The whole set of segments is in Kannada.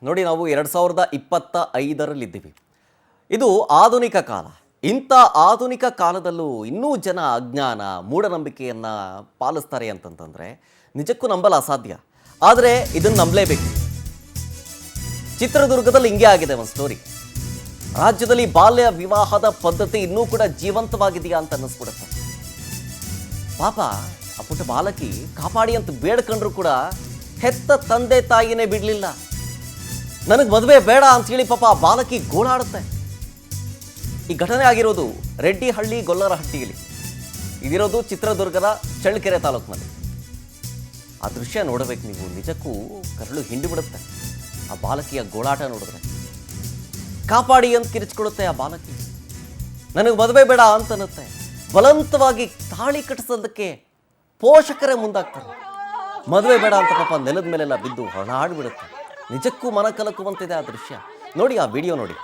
ನೋಡಿ, ನಾವು 2025ರಲ್ಲಿದ್ದೀವಿ. ಇದು ಆಧುನಿಕ ಕಾಲ. ಇಂಥ ಆಧುನಿಕ ಕಾಲದಲ್ಲೂ ಇನ್ನೂ ಜನ ಅಜ್ಞಾನ ಮೂಢನಂಬಿಕೆಯನ್ನು ಪಾಲಿಸ್ತಾರೆ ಅಂತಂತಂದರೆ ನಿಜಕ್ಕೂ ನಂಬಲು ಅಸಾಧ್ಯ. ಆದರೆ ಇದನ್ನು ನಂಬಲೇಬೇಕು. ಚಿತ್ರದುರ್ಗದಲ್ಲಿ ಹಿಂಗೆ ಆಗಿದೆ ಒಂದು ಸ್ಟೋರಿ. ರಾಜ್ಯದಲ್ಲಿ ಬಾಲ್ಯ ವಿವಾಹದ ಪದ್ಧತಿ ಇನ್ನೂ ಕೂಡ ಜೀವಂತವಾಗಿದೆಯಾ ಅಂತ ಅನ್ನಿಸ್ಬಿಡುತ್ತೆ. ಪಾಪ ಆ ಪುಟ್ಟ ಬಾಲಕಿ ಕಾಪಾಡಿ ಅಂತ ಬೇಡ್ಕೊಂಡ್ರು ಕೂಡ ಹೆತ್ತ ತಂದೆ ತಾಯಿನೇ ಬಿಡಲಿಲ್ಲ. ನನಗೆ ಮದುವೆ ಬೇಡ ಅಂಥೇಳಿ ಪಾಪ ಆ ಬಾಲಕಿ ಗೋಳಾಡುತ್ತೆ. ಈ ಘಟನೆ ಆಗಿರೋದು ರೆಡ್ಡಿಹಳ್ಳಿ ಗೊಲ್ಲರಹಟ್ಟಿಯಲ್ಲಿ. ಇದಿರೋದು ಚಿತ್ರದುರ್ಗದ ಚಳ್ಳಕೆರೆ ತಾಲೂಕಿನಲ್ಲಿ. ಆ ದೃಶ್ಯ ನೋಡಬೇಕು ನೀವು, ನಿಜಕ್ಕೂ ಕರಳು ಹಿಂಡಿ ಬಿಡುತ್ತೆ. ಆ ಬಾಲಕಿಯ ಗೋಳಾಟ ನೋಡಿದ್ರೆ ಕಾಪಾಡಿ ಅಂತ ಕಿರಿಚ್ಕೊಳ್ಳುತ್ತೆ ಆ ಬಾಲಕಿ. ನನಗೆ ಮದುವೆ ಬೇಡ ಅಂತನ್ನುತ್ತೆ. ಬಲವಂತವಾಗಿ ತಾಳಿ ಕಟ್ಟಿಸೋದಕ್ಕೆ ಪೋಷಕರೇ ಮುಂದಾಗ್ತಾರೆ. ಮದುವೆ ಬೇಡ ಅಂತ ಪಾಪ ನೆಲದ ಮೇಲೆಲ್ಲ ಬಿದ್ದು ಹೊರನಾಡ್ಬಿಡುತ್ತೆ. ನಿಜಕ್ಕೂ ಮನ ಕಲಕುವಂತಿದೆ ಆ ದೃಶ್ಯ. ನೋಡಿ, ಆ ವಿಡಿಯೋ ನೋಡಿ.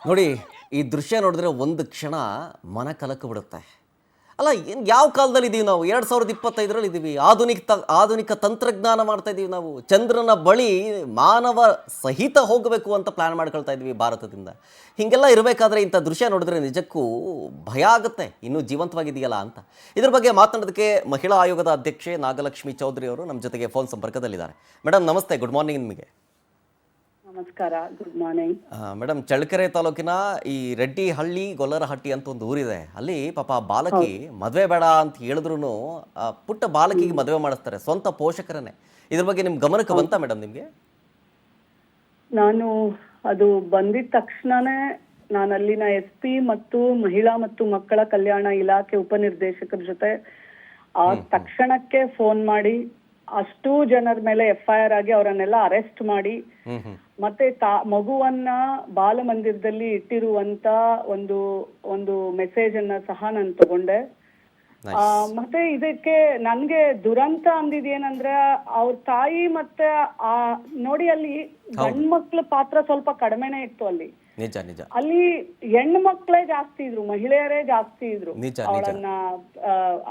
ನೋಡಿ, ಈ ದೃಶ್ಯ ನೋಡಿದ್ರೆ ಒಂದು ಕ್ಷಣ ಮನ ಕಲಕ ಬಿಡುತ್ತೆ. ಅಲ್ಲ, ಯಾವ ಕಾಲದಲ್ಲಿ ಇದ್ದೀವಿ ನಾವು? 2025ರಲ್ಲಿ ಇದ್ದೀವಿ. ಆಧುನಿಕ ತಂತ್ರಜ್ಞಾನ ಮಾಡ್ತಾ ಇದ್ದೀವಿ ನಾವು. ಚಂದ್ರನ ಬಳಿ ಮಾನವ ಸಹಿತ ಹೋಗಬೇಕು ಅಂತ ಪ್ಲ್ಯಾನ್ ಮಾಡ್ಕೊಳ್ತಾ ಇದ್ವಿ ಭಾರತದಿಂದ. ಹೀಗೆಲ್ಲ ಇರಬೇಕಾದ್ರೆ ಇಂಥ ದೃಶ್ಯ ನೋಡಿದ್ರೆ ನಿಜಕ್ಕೂ ಭಯ ಆಗುತ್ತೆ. ಇನ್ನೂ ಜೀವಂತವಾಗಿದೆಯಲ್ಲ ಅಂತ. ಇದ್ರ ಬಗ್ಗೆ ಮಾತನಾಡೋದಕ್ಕೆ ಮಹಿಳಾ ಆಯೋಗದ ಅಧ್ಯಕ್ಷೆ ನಾಗಲಕ್ಷ್ಮಿ ಚೌಧರಿ ಅವರು ನಮ್ಮ ಜೊತೆಗೆ ಫೋನ್ ಸಂಪರ್ಕದಲ್ಲಿದ್ದಾರೆ. ಮೇಡಮ್ ನಮಸ್ತೆ, ಗುಡ್ ಮಾರ್ನಿಂಗ್ ನಿಮಗೆ. ನಮಸ್ಕಾರ, ಗುಡ್ ಮಾರ್ನಿಂಗ್ ಮೇಡಮ್. ಚಳ್ಳಕೆರೆ ತಾಲೂಕಿನ ಈ ರೆಡ್ಡಿಹಳ್ಳಿ ಗೊಲ್ಲರಹಟ್ಟಿ ಅಂತ ಒಂದು ಊರಿದೆ. ಅಲ್ಲಿ ಪಾಪ ಬಾಲಕಿ ಮದುವೆ ಬೇಡ ಅಂತ ಹೇಳಿದ್ರು ಪುಟ್ಟ ಬಾಲಕಿಗೆ ಮದುವೆ ಮಾಡಿಸ್ತಾರೆ, ಸ್ವಂತ ಪೋಷಕರನ್ನೇ. ಇದ್ರ ಬಗ್ಗೆ ನಿಮ್ ಗಮನಕ್ಕೆ ಬಂತಾ ಮೇಡಮ್ ನಿಮ್ಗೆ? ನಾನು ಅದು ಬಂದಿದ ತಕ್ಷಣನೇ ನಾನು ಅಲ್ಲಿನ SP ಮತ್ತು ಮಹಿಳಾ ಮತ್ತು ಮಕ್ಕಳ ಕಲ್ಯಾಣ ಇಲಾಖೆ ಉಪನಿರ್ದೇಶಕರ ಜೊತೆ ಆ ತಕ್ಷಣಕ್ಕೆ ಫೋನ್ ಮಾಡಿ ಅಷ್ಟೂ ಜನರ ಮೇಲೆ FIR ಆಗಿ ಅವರನ್ನೆಲ್ಲ ಅರೆಸ್ಟ್ ಮಾಡಿ ಮತ್ತೆ ಮಗುವನ್ನ ಬಾಲಮಂದಿರದಲ್ಲಿ ಇಟ್ಟಿರುವಂತ ಒಂದು ಮೆಸೇಜ್ ಅನ್ನ ಸಹ ನಾನು ತಗೊಂಡೆ. ಮತ್ತೆ ಇದಕ್ಕೆ ನನ್ಗೆ ದುರಂತ ಅಂದಿದ್ದೇನಂದ್ರೆ ಅವ್ರ ತಾಯಿ ಮತ್ತೆ ನೋಡಿ ಅಲ್ಲಿ ಗಂಡ್ಮಕ್ಳ ಪಾತ್ರ ಸ್ವಲ್ಪ ಕಡಿಮೆನೆ ಇತ್ತು ಅಲ್ಲಿ. ನಿಜ ನಿಜ. ಅಲ್ಲಿ ಹೆಣ್ಣು ಮಕ್ಕಳೇ ಜಾಸ್ತಿ ಇದ್ರು, ಮಹಿಳೆಯರೇ ಜಾಸ್ತಿ ಇದ್ರು. ಅವರನ್ನ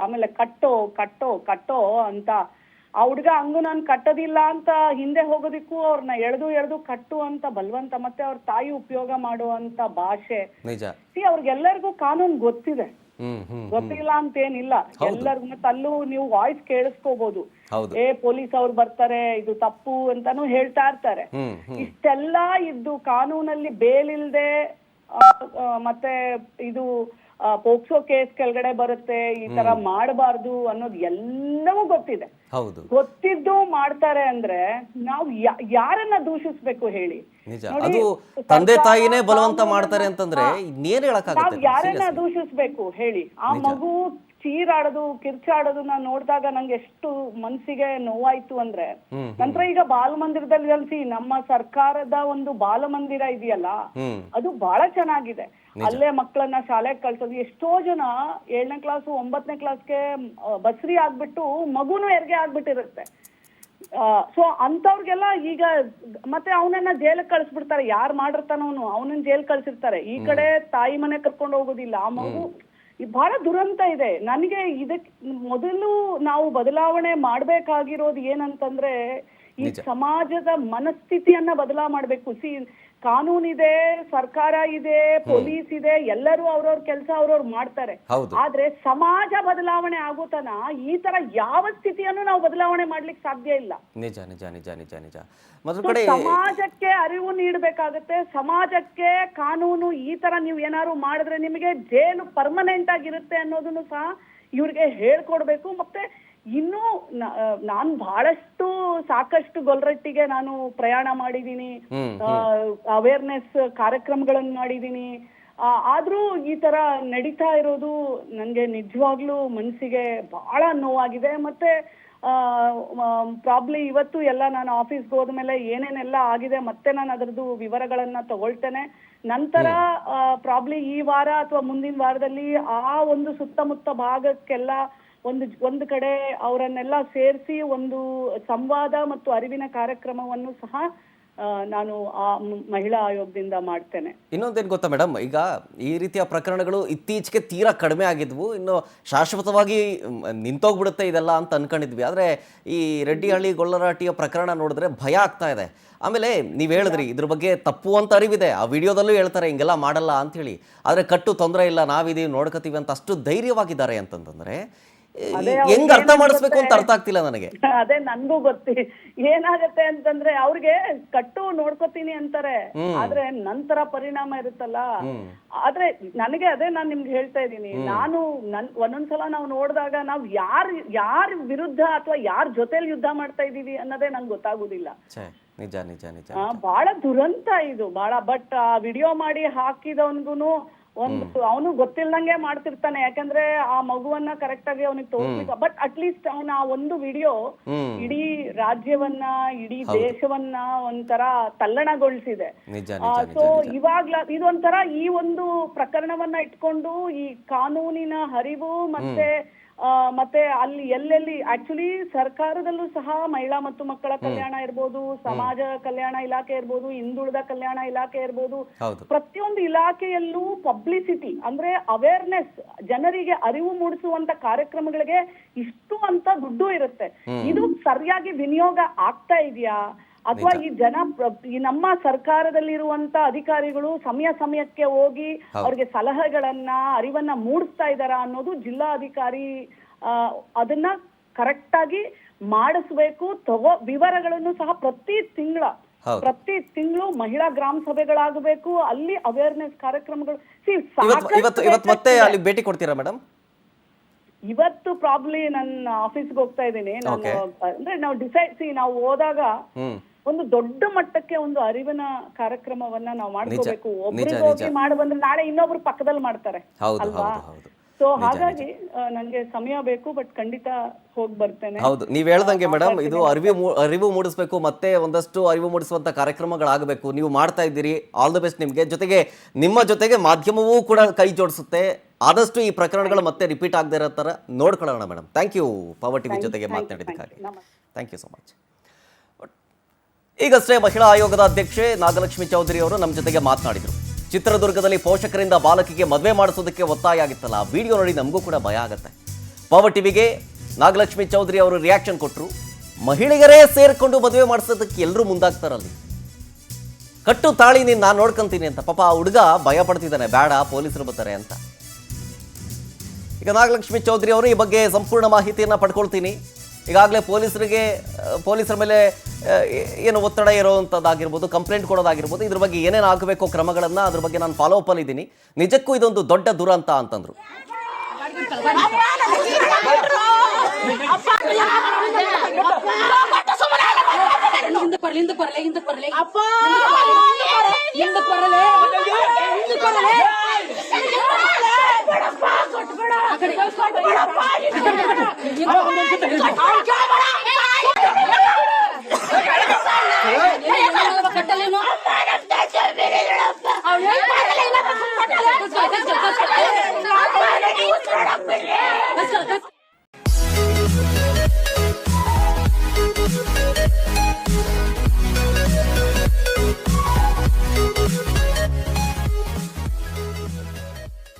ಆಮೇಲೆ ಕಟ್ಟೋ ಅಂತ ಆ ಹುಡ್ಗ ಹಂಗು ನಾನು ಕಟ್ಟೋದಿಲ್ಲ ಅಂತ ಹಿಂದೆ ಹೋಗೋದಿಕ್ಕೂ ಅವ್ರನ್ನ ಎಳೆದು ಕಟ್ಟು ಅಂತ ಬಲವಂತ, ಮತ್ತೆ ಅವ್ರ ತಾಯಿ ಉಪಯೋಗ ಮಾಡುವಂತ ಭಾಷೆ. ಅವ್ರಿಗೆಲ್ಲರಿಗೂ ಕಾನೂನು ಗೊತ್ತಿದೆ, ಗೊತ್ತಿಲ್ಲ ಅಂತ ಏನಿಲ್ಲ ಎಲ್ಲರಿಗೂ. ಮತ್ತೆ ಅಲ್ಲೂ ನೀವು ವಾಯ್ಸ್ ಕೇಳಿಸ್ಕೋಬಹುದು, ಪೊಲೀಸ್ ಅವ್ರು ಬರ್ತಾರೆ, ಇದು ತಪ್ಪು ಅಂತಾನು ಹೇಳ್ತಾ ಇರ್ತಾರೆ. ಇಷ್ಟೆಲ್ಲ ಇದ್ದು ಕಾನೂನಲ್ಲಿ ಬೇಲಿಲ್ದೆ ಮತ್ತೆ ಇದು ಪೋಕ್ಸೋ ಕೇಸ್ ಕೆಳಗಡೆ ಬರುತ್ತೆ, ಈ ತರ ಮಾಡಬಾರ್ದು ಅನ್ನೋದು ಎಲ್ಲವೂ ಗೊತ್ತಿದೆ. ಗೊತ್ತಿದ್ದು ಮಾಡ್ತಾರೆ ಅಂದ್ರೆ ನಾವು ಯಾರನ್ನ ದೂಷಿಸ್ಬೇಕು ಹೇಳಿ? ಅದು ತಂದೆ ತಾಯಿನೇ ಬಲವಂತ ಮಾಡ್ತಾರೆ ಅಂತಂದ್ರೆ ಇನ್ನೇನ್ ಹೇಳಕ್ಕಾಗುತ್ತೆ? ನಾವ್ ಯಾರನ್ನ ದೂಷಿಸ್ಬೇಕು ಹೇಳಿ? ಆ ಮಗು ಚೀರಾಡೋದು ಕಿರ್ಚಾಡೋದನ್ನ ನೋಡಿದಾಗ ನಂಗೆ ಎಷ್ಟು ಮನ್ಸಿಗೆ ನೋವಾಯ್ತು ಅಂದ್ರೆ, ನಂತರ ಈಗ ಬಾಲಮಂದಿರದಲ್ಲಿ ಕಲ್ಸಿ ನಮ್ಮ ಸರ್ಕಾರದ ಒಂದು ಬಾಲಮಂದಿರ ಇದೆಯಲ್ಲ, ಅದು ಬಹಳ ಚೆನ್ನಾಗಿದೆ. ಅಲ್ಲೇ ಮಕ್ಕಳನ್ನ ಶಾಲೆಗೆ ಕಳ್ಸೋದು. ಎಷ್ಟೋ ಜನ 7ನೇ ಕ್ಲಾಸು 9ನೇ ಕ್ಲಾಸ್ಗೆ ಬಸ್ರಿ ಆಗ್ಬಿಟ್ಟು ಮಗುನು ಹೆರಿಗೆ ಆಗ್ಬಿಟ್ಟಿರುತ್ತೆ. ಸೊ ಅಂತವ್ರಿಗೆಲ್ಲ ಈಗ ಮತ್ತೆ ಅವನನ್ನ ಜೈಲಿಗೆ ಕಳ್ಸ್ಬಿಡ್ತಾರೆ. ಯಾರು ಮಾಡಿರ್ತಾನವನು ಅವನನ್ನ ಜೈಲ್ ಕಳ್ಸಿರ್ತಾರೆ. ಈ ಕಡೆ ತಾಯಿ ಮನೆ ಕರ್ಕೊಂಡು ಹೋಗೋದಿಲ್ಲ. ಆ ಮಗು ಬಹಳ ದುರಂತ ಇದೆ. ನನಗೆ ಇದಕ್ ಮೊದಲು ನಾವು ಬದಲಾವಣೆ ಮಾಡ್ಬೇಕಾಗಿರೋದು ಏನಂತಂದ್ರೆ, ಈ ಸಮಾಜದ ಮನಸ್ಥಿತಿಯನ್ನ ಬದಲಾವಣೆ ಮಾಡ್ಬೇಕು. ಕಾನೂನಿದೆ, ಸರ್ಕಾರ ಇದೆ, ಪೊಲೀಸ್ ಇದೆ, ಎಲ್ಲರೂ ಅವ್ರವ್ರ ಕೆಲಸ ಅವ್ರವ್ರು ಮಾಡ್ತಾರೆ. ಆದ್ರೆ ಸಮಾಜ ಬದಲಾವಣೆ ಆಗೋತನ ಈ ತರ ಯಾವ ಸ್ಥಿತಿಯನ್ನು ನಾವು ಬದಲಾವಣೆ ಮಾಡ್ಲಿಕ್ಕೆ ಸಾಧ್ಯ ಇಲ್ಲ. ನಿಜ ನಿಜ ನಿಜ ನಿಜ ನಿಜ. ಸಮಾಜಕ್ಕೆ ಅರಿವು ನೀಡಬೇಕಾಗುತ್ತೆ. ಸಮಾಜಕ್ಕೆ ಕಾನೂನು ಈ ತರ ನೀವು ಏನಾದ್ರು ಮಾಡಿದ್ರೆ ನಿಮಗೆ ಜೈಲು ಪರ್ಮನೆಂಟ್ ಆಗಿರುತ್ತೆ ಅನ್ನೋದನ್ನು ಸಹ ಇವ್ರಿಗೆ ಹೇಳ್ಕೊಡ್ಬೇಕು. ಮತ್ತೆ ಇನ್ನು ನಾನು ಸಾಕಷ್ಟು ಗೊಲ್ರಟ್ಟಿಗೆ ನಾನು ಪ್ರಯಾಣ ಮಾಡಿದೀನಿ, ಅವೇರ್ನೆಸ್ ಕಾರ್ಯಕ್ರಮಗಳನ್ನು ಮಾಡಿದೀನಿ. ಆದ್ರೂ ಈ ತರ ನಡೀತಾ ಇರೋದು ನನ್ಗೆ ನಿಜವಾಗ್ಲೂ ಮನಸ್ಸಿಗೆ ಬಹಳ ನೋವಾಗಿದೆ. ಮತ್ತೆ ಪ್ರಾಬ್ಲಿ ಇವತ್ತು ಎಲ್ಲ ನಾನು ಆಫೀಸ್ಗೆ ಹೋದ್ಮೇಲೆ ಏನೇನೆಲ್ಲ ಆಗಿದೆ ಮತ್ತೆ ನಾನು ಅದರದ್ದು ವಿವರಗಳನ್ನ ತಗೊಳ್ತೇನೆ. ನಂತರ ಪ್ರಾಬ್ಲಿ ಈ ವಾರ ಅಥವಾ ಮುಂದಿನ ವಾರದಲ್ಲಿ ಆ ಒಂದು ಸುತ್ತಮುತ್ತ ಭಾಗಕ್ಕೆಲ್ಲ ಒಂದು ಕಡೆ ಅವರನ್ನೆಲ್ಲ ಸೇರಿಸಿ ಒಂದು ಸಂವಾದ ಮತ್ತು ಅರಿವಿನ ಕಾರ್ಯಕ್ರಮವನ್ನು ಸಹ ನಾನು ಆ ಮಹಿಳಾ ಆಯೋಗದಿಂದ ಮಾಡ್ತೇನೆ. ಇನ್ನೊಂದೇನು ಗೊತ್ತಾ ಮೇಡಮ್, ಈಗ ಈ ರೀತಿಯ ಪ್ರಕರಣಗಳು ಇತ್ತೀಚೆಗೆ ತೀರಾ ಕಡಿಮೆ ಆಗಿದ್ವು, ಇನ್ನು ಶಾಶ್ವತವಾಗಿ ನಿಂತೋಗ್ಬಿಡುತ್ತೆ ಇದೆಲ್ಲ ಅಂತ ಅನ್ಕೊಂಡಿದ್ವಿ. ಆದರೆ ಈ ರೆಡ್ಡಿಹಳ್ಳಿ ಗೊಲ್ಲರಹಟ್ಟಿಯ ಪ್ರಕರಣ ನೋಡಿದ್ರೆ ಭಯ ಆಗ್ತಾ ಇದೆ. ಆಮೇಲೆ ನೀವು ಹೇಳಿದ್ರಿ ಇದ್ರ ಬಗ್ಗೆ ತಪ್ಪು ಅಂತ ಅರಿವಿದೆ, ಆ ವಿಡಿಯೋದಲ್ಲೂ ಹೇಳ್ತಾರೆ ಹಿಂಗೆಲ್ಲ ಮಾಡಲ್ಲ ಅಂಥೇಳಿ. ಆದರೆ ಕಟ್ಟು ತೊಂದರೆ ಇಲ್ಲ, ನಾವಿದೀವಿ ನೋಡ್ಕೋತೀವಿ ಅಂತ ಅಷ್ಟು ಧೈರ್ಯವಾಗಿದ್ದಾರೆ ಅಂತಂದ್ರೆ ಹೆಂಗ್ ಅರ್ಥ ಮಾಡಿಸ್ಬೇಕು ಅಂತ ಅರ್ಥ ಆಗ್ತಿಲ್ಲ ನನಗೆ. ಅದೇ ನನ್ಗೂ ಏನಾಗತ್ತೆ ಅಂತಂದ್ರೆ ಅವ್ರಿಗೆ ಕಟ್ಟು ನೋಡ್ಕೋತೀನಿ ಅಂತಾರೆ, ಆದ್ರೆ ನಂತರ ಪರಿಣಾಮ ಇರುತ್ತಲ್ಲ. ಆದ್ರೆ ನನಗೆ ನಾನ್ ನಿಮ್ಗೆ ಹೇಳ್ತಾ ಇದ್ದೀನಿ, ನಾನು ಒಂದೊಂದ್ಸಲ ನಾವು ನೋಡಿದಾಗ ನಾವ್ ಯಾರ ವಿರುದ್ಧ ಅಥವಾ ಯಾರ ಜೊತೆಲಿ ಯುದ್ಧ ಮಾಡ್ತಾ ಇದೀವಿ ಅನ್ನೋದೇ ನಂಗೆ ಗೊತ್ತಾಗುದಿಲ್ಲ. ನಿಜ ನಿಜ ನಿಜ. ಬಹಳ ದುರಂತ ಇದು ಬಹಳ. ಬಟ್ ಆ ವಿಡಿಯೋ ಮಾಡಿ ಹಾಕಿದವನ್ಗುನು ಅವನು ಗೊತ್ತಿಲ್ದಂಗೆ ಮಾಡ್ತಿರ್ತಾನೆ, ಯಾಕಂದ್ರೆ ಆ ಮಗುವನ್ನ ಕರೆಕ್ಟ್ ಆಗಿ ಅವನಿಗೆ ತೋರಿಸ್ಲಿಕ್ಕೆ. ಬಟ್ ಅಟ್ಲೀಸ್ಟ್ ಅವನ ಆ ಒಂದು ವಿಡಿಯೋ ಇಡೀ ರಾಜ್ಯವನ್ನ, ಇಡೀ ದೇಶವನ್ನ ಒಂಥರ ತಲ್ಲಣಗೊಳಿಸಿದೆ. ಸೊ ಇವಾಗ್ಲ ಇದೊಂಥರ ಈ ಒಂದು ಪ್ರಕರಣವನ್ನ ಇಟ್ಕೊಂಡು ಈ ಕಾನೂನಿನ ಹರಿವು ಮತ್ತೆ ಅಲ್ಲಿ ಎಲ್ಲೆಲ್ಲಿ ಆಕ್ಚುಲಿ ಸರ್ಕಾರದಲ್ಲೂ ಸಹ ಮಹಿಳಾ ಮತ್ತು ಮಕ್ಕಳ ಕಲ್ಯಾಣ ಇರ್ಬೋದು, ಸಮಾಜ ಕಲ್ಯಾಣ ಇಲಾಖೆ ಇರ್ಬೋದು, ಹಿಂದುಳಿದ ಕಲ್ಯಾಣ ಇಲಾಖೆ ಇರ್ಬೋದು, ಪ್ರತಿಯೊಂದು ಇಲಾಖೆಯಲ್ಲೂ ಪಬ್ಲಿಸಿಟಿ ಅಂದ್ರೆ ಅವೇರ್ನೆಸ್, ಜನರಿಗೆ ಅರಿವು ಮೂಡಿಸುವಂತ ಕಾರ್ಯಕ್ರಮಗಳಿಗೆ ಇಷ್ಟು ಅಂತ ದುಡ್ಡು ಇರುತ್ತೆ. ಇದು ಸರಿಯಾಗಿ ವಿನಿಯೋಗ ಆಗ್ತಾ ಇದೆಯಾ ಅಥವಾ ಈ ನಮ್ಮ ಸರ್ಕಾರದಲ್ಲಿರುವಂತ ಅಧಿಕಾರಿಗಳು ಸಮಯಕ್ಕೆ ಹೋಗಿ ಅವ್ರಿಗೆ ಸಲಹೆಗಳನ್ನ, ಅರಿವನ್ನ ಮೂಡಿಸ್ತಾ ಇದಾರ ಅನ್ನೋದು ಜಿಲ್ಲಾಧಿಕಾರಿ ಅದನ್ನ ಕರೆಕ್ಟ್ ಆಗಿ ಮಾಡಿಸ್ಬೇಕು. ವಿವರಗಳನ್ನು ಸಹ ಪ್ರತಿ ತಿಂಗಳು ಮಹಿಳಾ ಗ್ರಾಮ ಸಭೆಗಳಾಗಬೇಕು, ಅಲ್ಲಿ ಅವೇರ್ನೆಸ್ ಕಾರ್ಯಕ್ರಮಗಳು. ಇವತ್ತು ಮತ್ತೆ ಅಲ್ಲಿ ಭೇಟಿ ಕೊಡ್ತೀರಾ ಮೇಡಮ್? ಇವತ್ತು ಪ್ರಾಬ್ಲಿ ನನ್ನ ಆಫೀಸ್ಗೆ ಹೋಗ್ತಾ ಇದ್ದೀನಿ. ಅಂದ್ರೆ ನಾವು ಹೋದಾಗ ಒಂದು ದೊಡ್ಡ ಮಟ್ಟಕ್ಕೆ ಒಂದು ಅರಿವಿನ ಕಾರ್ಯಕ್ರಮವನ್ನ ನಾವು ಮಾಡ್ಕೋಬೇಕು. ಒಬ್ರಿಗೆ ಹೋಗಿ ಮಾಡಿ ಬಂದ್ರೆ ನಾಳೆ ಇನ್ನೊಬ್ರು ಪಕ್ಕದಲ್ಲಿ ಮಾಡ್ತಾರೆ ಅಲ್ವಾ? ಸೊ ಹಾಗಾಗಿ ನನ್ಗೆ ಸಮಯ ಬೇಕು, ಬಟ್ ಖಂಡಿತ ಹೋಗಿ ಬರ್ತೇನೆ. ಹೌದು, ನೀವ್ ಹೇಳ್ದಂಗೆ ಮೇಡಮ್, ಇದು ಅರಿವು ಮೂಡಿಸ್ಬೇಕು, ಮತ್ತೆ ಒಂದಷ್ಟು ಅರಿವು ಮೂಡಿಸುವಂತ ಕಾರ್ಯಕ್ರಮಗಳಾಗಬೇಕು. ನೀವು ಮಾಡ್ತಾ ಇದ್ದೀರಿ, ಆಲ್ ದಿ ಬೆಸ್ಟ್ ನಿಮ್ಗೆ. ಜೊತೆಗೆ ನಿಮ್ಮ ಜೊತೆಗೆ ಮಾಧ್ಯಮವೂ ಕೂಡ ಕೈ ಜೋಡಿಸುತ್ತೆ. ಆದಷ್ಟು ಈ ಪ್ರಕರಣಗಳು ಮತ್ತೆ ರಿಪೀಟ್ ಆಗದೆ ಇರೋ ತರ ನೋಡ್ಕೊಳ್ಳೋಣ madam. Thank you power TV ಜೊತೆಗೆ ಮಾತನಾಡಿದ್ದಕ್ಕಾಗಿ. Thank you so much. ಈಗಷ್ಟೇ ಮಹಿಳಾ ಆಯೋಗದ ಅಧ್ಯಕ್ಷೆ ನಾಗಲಕ್ಷ್ಮಿ ಚೌಧರಿ ಅವರು ನಮ್ಮ ಜೊತೆಗೆ ಮಾತನಾಡಿದರು. ಚಿತ್ರದುರ್ಗದಲ್ಲಿ ಪೋಷಕರಿಂದ ಬಾಲಕಿಗೆ ಮದುವೆ ಮಾಡಿಸೋದಕ್ಕೆ ಒತ್ತಾಯ ಆಗಿತ್ತಲ್ಲ, ಆ ವಿಡಿಯೋ ನೋಡಿ ನಮಗೂ ಕೂಡ ಭಯ ಆಗುತ್ತೆ. ಪವರ್ ಟಿವಿಗೆ ನಾಗಲಕ್ಷ್ಮಿ ಚೌಧರಿ ಅವರು ರಿಯಾಕ್ಷನ್ ಕೊಟ್ಟರು. ಮಹಿಳೆಯರೇ ಸೇರ್ಕೊಂಡು ಮದುವೆ ಮಾಡಿಸೋದಕ್ಕೆ ಎಲ್ಲರೂ ಮುಂದಾಗ್ತಾರಲ್ಲಿ. ಕಟ್ಟು ತಾಳಿ ನಾನು ನೋಡ್ಕೊಂತೀನಿ ಅಂತ ಪಾಪ ಆ ಹುಡುಗ ಭಯ ಪಡ್ತಿದ್ದಾನೆ, ಬೇಡ ಪೊಲೀಸರು ಬರ್ತಾರೆ ಅಂತ. ಈಗ ನಾಗಲಕ್ಷ್ಮಿ ಚೌಧರಿ ಅವರು ಈ ಬಗ್ಗೆ ಸಂಪೂರ್ಣ ಮಾಹಿತಿಯನ್ನು ಪಡ್ಕೊಳ್ತೀನಿ. ಈಗಾಗಲೇ ಪೊಲೀಸರ ಮೇಲೆ ಏನು ಒತ್ತಡ ಇರೋವಂಥದ್ದಾಗಿರ್ಬೋದು, ಕಂಪ್ಲೇಂಟ್ ಕೊಡೋದಾಗಿರ್ಬೋದು, ಇದ್ರ ಬಗ್ಗೆ ಏನೇನು ಆಗಬೇಕೋ ಕ್ರಮಗಳನ್ನು ಅದ್ರ ಬಗ್ಗೆ ನಾನು ಫಾಲೋ ಅಪ್ ಅಲ್ಲಿದ್ದೀನಿ. ನಿಜಕ್ಕೂ ಇದೊಂದು ದೊಡ್ಡ ದುರಂತ ಅಂತಂದ್ರು.